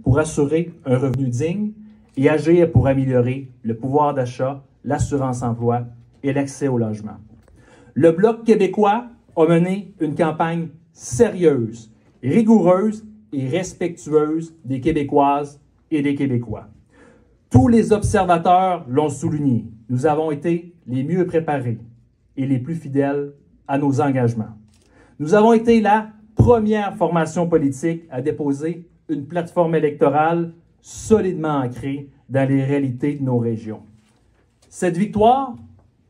pour assurer un revenu digne et agir pour améliorer le pouvoir d'achat, l'assurance-emploi et l'accès au logement. Le Bloc québécois a mené une campagne sérieuse, rigoureuse et respectueuse des Québécoises et des Québécois. Tous les observateurs l'ont souligné. Nous avons été les mieux préparés et les plus fidèles à nos engagements. Nous avons été la première formation politique à déposer une plateforme électorale solidement ancrée dans les réalités de nos régions. Cette victoire,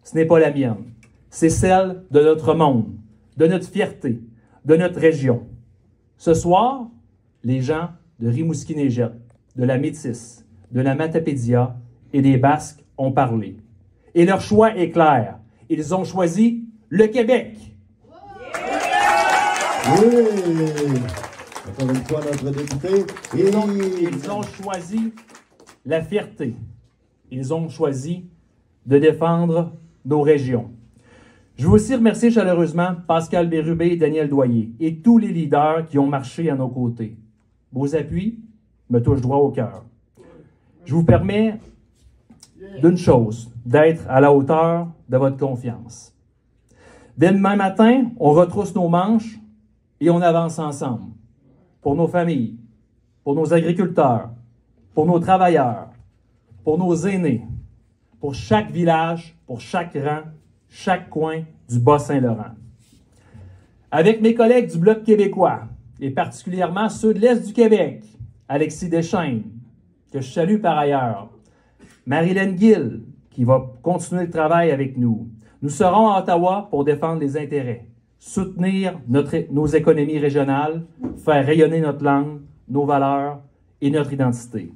ce n'est pas la mienne, c'est celle de notre monde, de notre fierté, de notre région. Ce soir, les gens de Rimouski-Neigette, de la Métis, de la Matapédia et des Basques ont parlé. Et leur choix est clair. Ils ont choisi le Québec. Oui! Encore une fois, notre député. Ils ont choisi la fierté. Ils ont choisi de défendre nos régions. Je veux aussi remercier chaleureusement Pascal Bérubé et Daniel Doyer et tous les leaders qui ont marché à nos côtés. Vos appuis me touchent droit au cœur. Je vous permets d'une chose, d'être à la hauteur de votre confiance. Dès demain matin, on retrousse nos manches et on avance ensemble. Pour nos familles, pour nos agriculteurs, pour nos travailleurs, pour nos aînés, pour chaque village, pour chaque rang, chaque coin du Bas-Saint-Laurent. Avec mes collègues du Bloc québécois, et particulièrement ceux de l'Est du Québec, Alexis Deschênes, que je salue par ailleurs, Marilyn Gill, qui va continuer le travail avec nous. Nous serons à Ottawa pour défendre les intérêts, soutenir nos économies régionales, faire rayonner notre langue, nos valeurs et notre identité.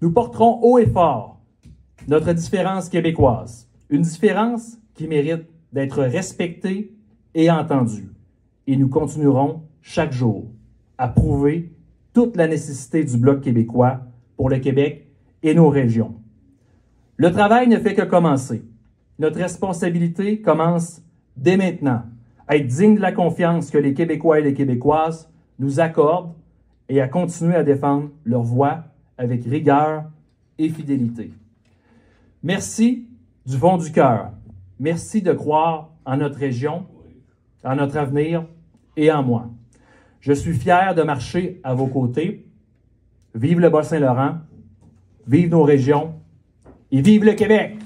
Nous porterons haut et fort notre différence québécoise, une différence qui mérite d'être respectée et entendue. Et nous continuerons chaque jour à prouver toute la nécessité du Bloc québécois pour le Québec et nos régions. Le travail ne fait que commencer. Notre responsabilité commence dès maintenant à être digne de la confiance que les Québécois et les Québécoises nous accordent et à continuer à défendre leur voix avec rigueur et fidélité. Merci du fond du cœur. Merci de croire en notre région, en notre avenir et en moi. Je suis fier de marcher à vos côtés. Vive le Bas-Saint-Laurent, vive nos régions et vive le Québec!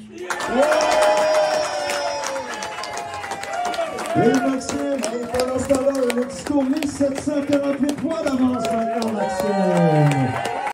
Et Maxime, et pendant ce temps-là, le discours 1748 points d'avancement.